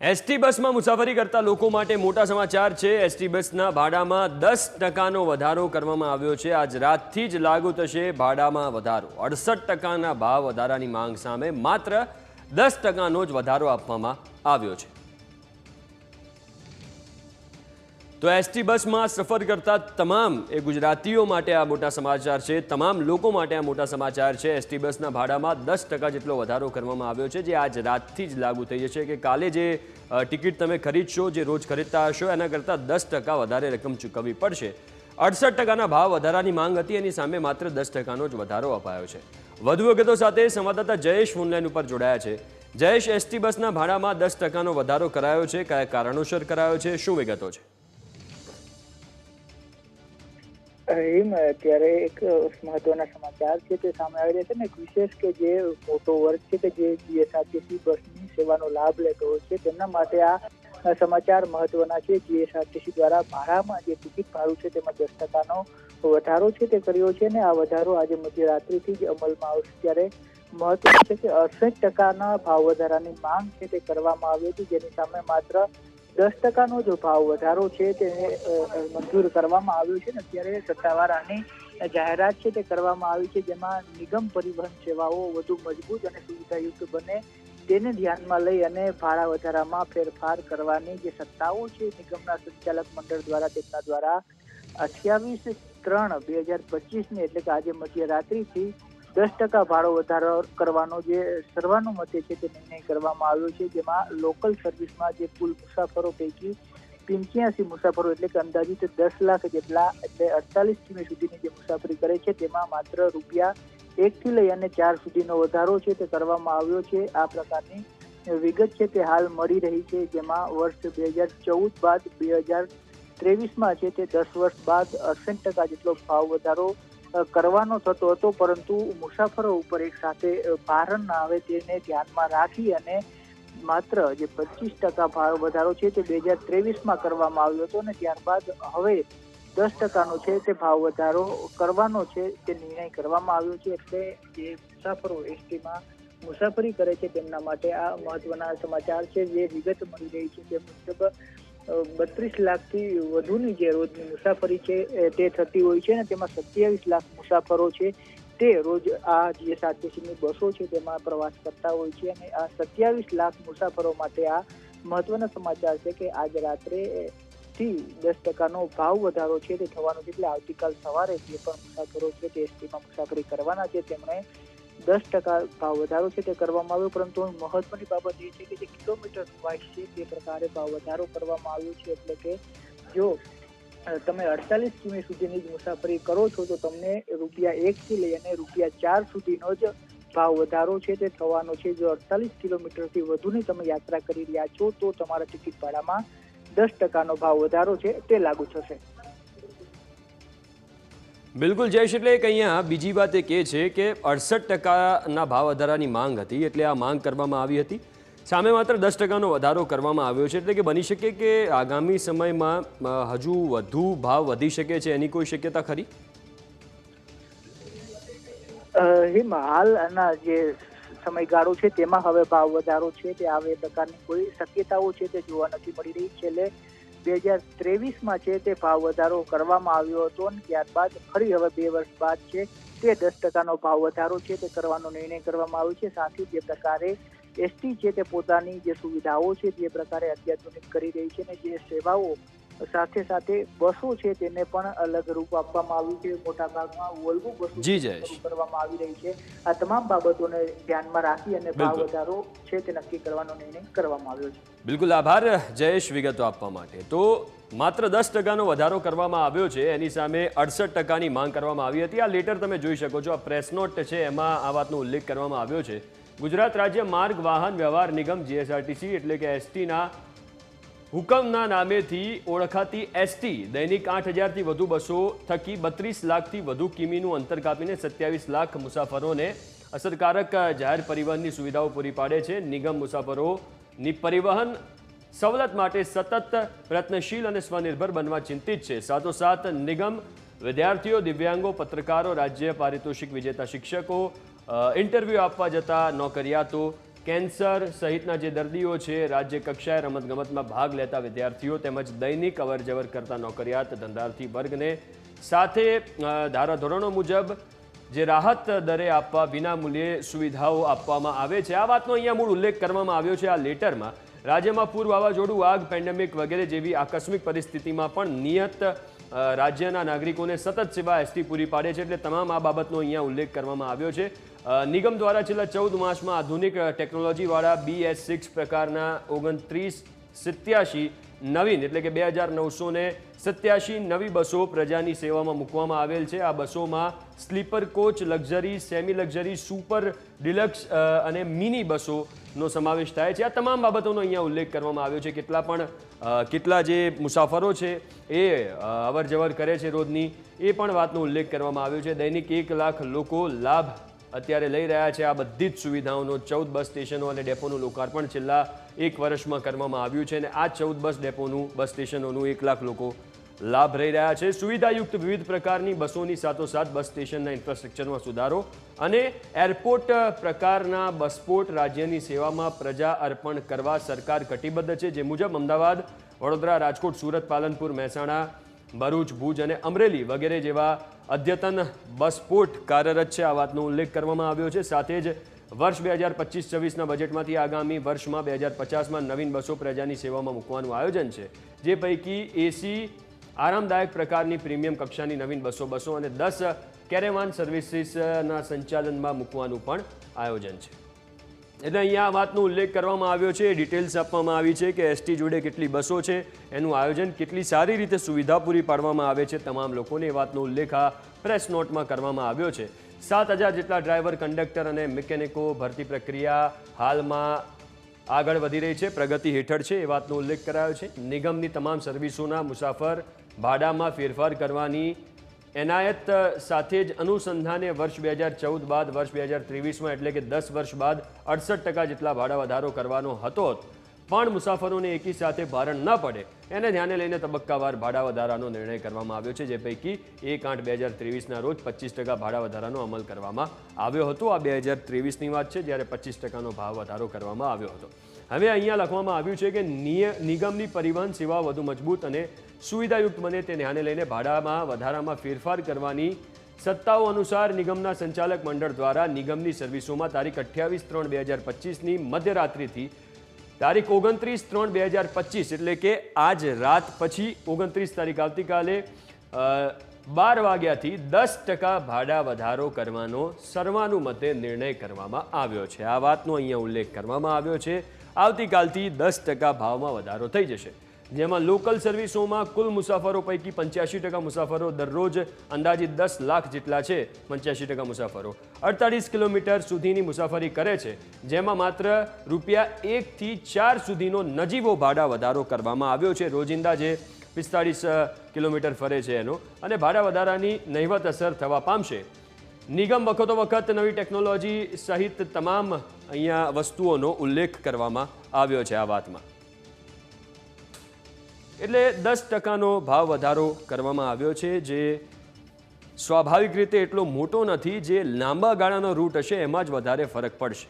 ST બસમાં મુસાફરી કરતા લોકો માટે મોટા સમાચાર છે। એસટી બસના ભાડામાં 10% વધારો કરવામાં આવ્યો છે। આજ રાતથી જ લાગુ થશે ભાડામાં વધારો। 68%ના ભાવ વધારાની માંગ સામે માત્ર 10%નો જ વધારો આપવામાં આવ્યો છે। તો એસટી બસમાં સફર કરતા તમામ ગુજરાતીઓ માટે આ મોટા સમાચાર છે, તમામ લોકો માટે આ મોટા સમાચાર છે। એસટી બસના ભાડામાં 10% જેટલો વધારો કરવામાં આવ્યો છે, જે આજ રાતથી જ લાગુ થઈ જશે કે કાલે જે ટિકિટ તમે ખરીદશો, જે રોજ ખરીદતા હશો એના કરતાં 10% વધારે રકમ ચૂકવવી પડશે। 68%ના ભાવ વધારાની માંગ હતી, એની સામે માત્ર 10%નો જ વધારો અપાયો છે। વધુ વિગતો સાથે સંવાદદાતા જયેશ ફોનલાઈન ઉપર જોડાયા છે। જયેશ, એસટી બસના ભાડામાં 10%નો વધારો કરાયો છે, કયા કારણોસર કરાયો છે, શું વિગતો છે? અત્યારે એક મહત્વના સમાચાર છે તે સામે આવી રહ્યા છે ને, વિશેષ કે જે મોટો વર્ગ છે કે જે જીએસઆરટીસી બસની સેવાનો લાભ લેતો હોય છે તેમના માટે આ સમાચાર મહત્વના છે। જીએસઆરટીસી દ્વારા ભાડામાં જે ટિકિટ ભાડું છે તેમાં 10%નો વધારો છે તે કર્યો છે ને આ વધારો આજે મધ્યરાત્રિથી જ અમલમાં આવશે। ત્યારે મહત્વનું છે કે 68%ના ભાવ વધારાની માંગ છે તે કરવામાં આવી હતી, જેની સામે માત્ર 10%નો જો ભાવ વધારો છે તે મંજૂર કરવામાં આવ્યો છે ને અત્યારે સત્તાવાર આની જાહેરાત છે તે કરવામાં આવી છે, જેમાં નિગમ પરિવહન સેવાઓ વધુ મજબૂત અને સુવિધાયુક્ત બને તેને ધ્યાનમાં લઈ અને ભાડા વધારામાં ફેરફાર કરવાની જે સત્તાઓ છે નિગમના સંચાલક મંડળ દ્વારા તેમના દ્વારા 28/3/2025 એટલે કે આજે મધ્યરાત્રિથી 10% ભાડો વધારો કરવાનો જે સર્વાનુમતે છે તે નિર્ણય કરવામાં આવ્યો છે, જેમાં લોકલ સર્વિસમાં જે કુલ મુસાફરો પૈકી 85 મુસાફરો એટલે કે અંદાજિત 10 લાખ જેટલા એટલે 48 કિમી સુધીની જે મુસાફરી કરે છે તેમાં માત્ર ₹1 થી લઈ અને 4 સુધીનો વધારો છે તે કરવામાં આવ્યો છે। આ પ્રકારની વિગત છે તે હાલ મળી રહી છે, જેમાં વર્ષ 2014 બાદ 2023માં છે તે 10 વર્ષ બાદ 68% જેટલો ભાવ વધારો કરવાનો થતો હતો, પરંતુ મુસાફરો ઉપર એક સાથે ભાર ના આવે તેને ધ્યાનમાં રાખી અને માત્ર જે 25% ભાવ વધારો છે તે 2023માં કરવામાં આવ્યો હતો અને ત્યારબાદ હવે 10%નો છે તે ભાવ વધારો કરવાનો છે તે નિર્ણય કરવામાં આવ્યો છે। એટલે જે મુસાફરો એસટીમાં મુસાફરી કરે છે તેમના માટે આ મહત્વના સમાચાર છે। જે વિગત મળી રહી છે તે મુજબ 32 લાખથી વધુની જે રોજની મુસાફરી છે તે થતી હોય છે ને તેમાં 27 લાખ મુસાફરો છે તે રોજ આ જીએસઆરટીસીની બસો છે તેમાં પ્રવાસ કરતા હોય છે અને આ 27 લાખ મુસાફરો માટે આ મહત્વના સમાચાર છે કે આજ રાત્રે થી 10%નો ભાવ વધારો છે તે થવાનો છે। એટલે આવતીકાલ સવારે જે પણ મુસાફરો છે તે એસટીમાં મુસાફરી કરવાના છે તેમણે 10% ભાવ વધારો છે તે કરવામાં આવ્યો, પરંતુ મહત્વની બાબત એ છે કે જે કિલોમીટર વાઇઝ છે તે પ્રકારે ભાવ વધારો કરવામાં આવ્યો છે। એટલે કે જો તમે 48 કિમી સુધીની જ મુસાફરી કરો છો તો તમને ₹1 થી લઈ અને ₹4 સુધીનો જ ભાવ વધારો છે તે થવાનો છે। જો 48 કિલોમીટરથી વધુની તમે યાત્રા કરી રહ્યા છો તો તમારા ટિકિટ ભાડામાં 10%નો ભાવ વધારો છે તે લાગુ થશે। બિલકુલ જયેશ, એટલે કે અહીંયા બીજી વાત એ છે કે 68%ના ભાવ વધારાની માંગ હતી, એટલે આ માંગ કરવામાં આવી હતી, સામે માત્ર 10%નો વધારો કરવામાં આવ્યો છે। એટલે કે બની શકે કે આગામી સમયમાં હજુ વધુ ભાવ વધી શકે છે, એની કોઈ શક્યતા ખરી? હાલના જે સમયગાળો છે તેમાં હવે ભાવ વધારો છે તે આવે એ પ્રકારની કોઈ શક્યતાઓ છે તે જોવા નથી મળી રહી। છેલ્લે 2023માં છે તે ભાવ વધારો કરવામાં આવ્યો હતો અને ત્યારબાદ ફરી હવે 2 વર્ષ બાદ છે તે 10%નો ભાવ વધારો છે તે કરવાનો નિર્ણય કરવામાં આવ્યો છે। સાથે જે પ્રકારે એસટી છે તે પોતાની જે સુવિધાઓ છે જે પ્રકારે અત્યાધુનિક કરી રહી છે અને જે સેવાઓ સાથે સાથે બસો છે તેને પણ અલગ રૂપ આપવામાં આવ્યું છે। મોટા ભાગમાં વોલ્વો બસો શરૂ કરવામાં આવી રહી છે। આ તમામ બાબતોને ધ્યાનમાં રાખી અને ભાવ વધારો છે તે નક્કી કરવાનો નિર્ણય કરવામાં આવ્યો છે। બિલકુલ, આભાર જયેશ વિગતો આપવા માટે। તો માત્ર 10%નો વધારો કરવામાં આવ્યો છે, એની સામે 68%ની માંગ કરવામાં આવી હતી। આ લેટર તમે જોઈ શકો છો, આ પ્રેસ નોટ છે એમાં આ વાતનો ઉલ્લેખ કરવામાં આવ્યો છે। ગુજરાત રાજ્ય માર્ગ વાહન વ્યવહાર નિગમ જીએસઆરટીસી એટલે કે એસટીના હુકમના નામેથી ઓળખાતી એસટી દૈનિક 8000થી વધુ બસો થકી 32 લાખથી વધુ કિમીનું અંતર કાપીને 27 લાખ મુસાફરોને અસરકારક જાહેર પરિવહનની સુવિધાઓ પૂરી પાડે છે। નિગમ મુસાફરોની પરિવહન સવલત માટે સતત પ્રયત્નશીલ અને સ્વનિર્ભર બનવા ચિંતિત છે। સાથોસાથ નિગમ વિદ્યાર્થીઓ, દિવ્યાંગો, પત્રકારો, રાજ્ય પારિતોષિક વિજેતા શિક્ષકો, ઇન્ટરવ્યૂ આપવા જતા નોકરિયાતો, કેન્સર સહિતના જે દર્દીઓ છે, રાજ્ય કક્ષાએ રમતગમતમાં ભાગ લેતા વિદ્યાર્થીઓ તેમજ દૈનિક અવરજવર કરતા નોકરિયાત ધંધાર્થી વર્ગને સાથે ધારાધોરણો મુજબ જે રાહત દરે આપવા વિનામૂલ્યે સુવિધાઓ આપવામાં આવે છે, આ વાતનો અહીંયા મૂળ ઉલ્લેખ કરવામાં આવ્યો છે આ લેટરમાં. રાજ્યમાં પૂર, વાવાઝોડું, આગ, પેન્ડેમિક વગેરે જેવી આકસ્મિક પરિસ્થિતિમાં પણ નિયત રાજ્યના નાગરિકોને સતત સેવા એસટી પૂરી પાડે છે, એટલે તમામ આ બાબતનો અહીંયા ઉલ્લેખ કરવામાં આવ્યો છે. નિગમ દ્વારા છેલ્લા 14 માસમાં આધુનિક ટેકનોલોજીવાળા BS6 પ્રકારના 2987 નવીન એટલે કે 2987 નવી બસો પ્રજાની સેવામાં મૂકવામાં આવેલ છે. આ બસોમાં sleeper coach, luxury, semi luxury, super deluxe અને મિની બસોનો સમાવેશ થાય છે. આ તમામ બાબતોનો અહીંયા ઉલ્લેખ કરવામાં આવ્યો છે. કેટલા જે મુસાફરો છે એ અવર જવર કરે છે રોજની, એ પણ વાતનો ઉલ્લેખ કરવામાં આવ્યો છે. દૈનિક 1 લાખ લોકો લાભ અત્યારે લઈ રહ્યા છે આ બધી જ સુવિધાઓનો. 14 બસ સ્ટેશનો અને ડેપોનું લોકાર્પણ છેલ્લા 1 વર્ષમાં કરવામાં આવ્યું છે અને આ 14 બસ સ્ટેશનોનું 1 લાખ લોકો લાભ લઈ રહ્યા છે. સુવિધાયુક્ત વિવિધ પ્રકારની બસોની સાથોસાથ બસ સ્ટેશનના ઇન્ફ્રાસ્ટ્રક્ચરમાં સુધારો અને એરપોર્ટ પ્રકારના બસપોર્ટ રાજ્યની સેવામાં પ્રજા અર્પણ કરવા સરકાર કટિબદ્ધ છે. જે મુજબ અમદાવાદ, વડોદરા, રાજકોટ, સુરત, પાલનપુર, મહેસાણા, ભરૂચ, ભુજ અને અમરેલી વગેરે જેવા અદ્યતન બસપોર્ટ કાર્યરત છે. આ વાતનો ઉલ્લેખ કરવામાં આવ્યો છે. સાથે જ વર્ષ 2025-26ના બજેટમાંથી આગામી વર્ષમાં 2050માં નવીન બસો પ્રજાની સેવામાં મૂકવાનું આયોજન છે. જે પૈકી એસી આરામદાયક પ્રકારની પ્રીમિયમ કક્ષાની નવીન બસો અને 10 કેરેવાન સર્વિસીસના સંચાલનમાં મૂકવાનું પણ આયોજન છે. એટલે અહીંયા આ વાતનો ઉલ્લેખ કરવામાં આવ્યો છે. ડિટેલ્સ આપવામાં આવી છે કે એસટી જોડે કેટલી બસો છે, એનું આયોજન કેટલી સારી રીતે સુવિધા પૂરી પાડવામાં આવે છે તમામ લોકોને, એ વાતનો ઉલ્લેખ આ પ્રેસ નોટમાં કરવામાં આવ્યો છે. 7000 જેટલા ડ્રાઈવર, કંડક્ટર અને મિકેનિકો ભરતી પ્રક્રિયા હાલમાં આગળ વધી રહી છે, પ્રગતિ હેઠળ છે, એ વાતનો ઉલ્લેખ કરાયો છે. નિગમની તમામ સર્વિસોના મુસાફર ભાડામાં ફેરફાર કરવાની એનાયત સાથે જ અનુસંધાને વર્ષ 2014 બાદ વર્ષ 2023માં એટલે કે 10 વર્ષ બાદ 68% જેટલા ભાડા વધારો કરવાનો હતો, પણ મુસાફરોને એકી સાથે ભારણ ન પડે એને ધ્યાને લઈને તબક્કાવાર ભાડા વધારાનો નિર્ણય કરવામાં આવ્યો છે. જે પૈકી 1/8/2023ના રોજ 25% ભાડા વધારાનો અમલ કરવામાં આવ્યો હતો. આ 2023ની વાત છે, જ્યારે 25%નો ભાવ વધારો કરવામાં આવ્યો હતો. હવે અહીંયા લખવામાં આવ્યું છે કે નિગમની પરિવહન સેવા વધુ મજબૂત અને સુવિધાયુક્ત બને તે ધ્યાને લઈને ભાડામાં વધારામાં ફેરફાર કરવાની સત્તાઓ અનુસાર નિગમના સંચાલક મંડળ દ્વારા નિગમની સર્વિસોમાં તારીખ 28/3/2025ની મધ્યરાત્રિથી તારીખ 29/3/2025 એટલે કે આજ રાત પછી 29 તારીખ આવતીકાલે 12 વાગ્યાથી 10% ભાડા વધારો કરવાનો સર્વાનુમતે નિર્ણય કરવામાં આવ્યો છે. આ વાતનો અહીંયા ઉલ્લેખ કરવામાં આવ્યો છે. આવતીકાલથી 10% ભાવમાં વધારો થઈ જશે. જેમાં લોકલ સર્વિસોમાં કુલ મુસાફરો પૈકી 85% મુસાફરો દરરોજ અંદાજિત 10 લાખ જેટલા છે. 85% મુસાફરો 48 કિલોમીટર સુધીની મુસાફરી કરે છે, જેમાં માત્ર ₹1 થી 4 સુધીનો નજીવો ભાડા વધારો કરવામાં આવ્યો છે. રોજિંદા જે 45 કિલોમીટર ફરે છે એનો, અને ભાડા વધારાની નહિવત અસર થવા પામશે. નિગમ વખત નવી ટેકનોલોજી સહિત તમામ અહીંયા વસ્તુઓનો ઉલ્લેખ કરવામાં આવ્યો છે આ વાતમાં. એટલે 10%નો ભાવ વધારો કરવામાં આવ્યો છે, જે સ્વાભાવિક રીતે એટલો મોટો નથી. જે લાંબા ગાળાનો રૂટ હશે એમાં જ વધારે ફરક પડશે.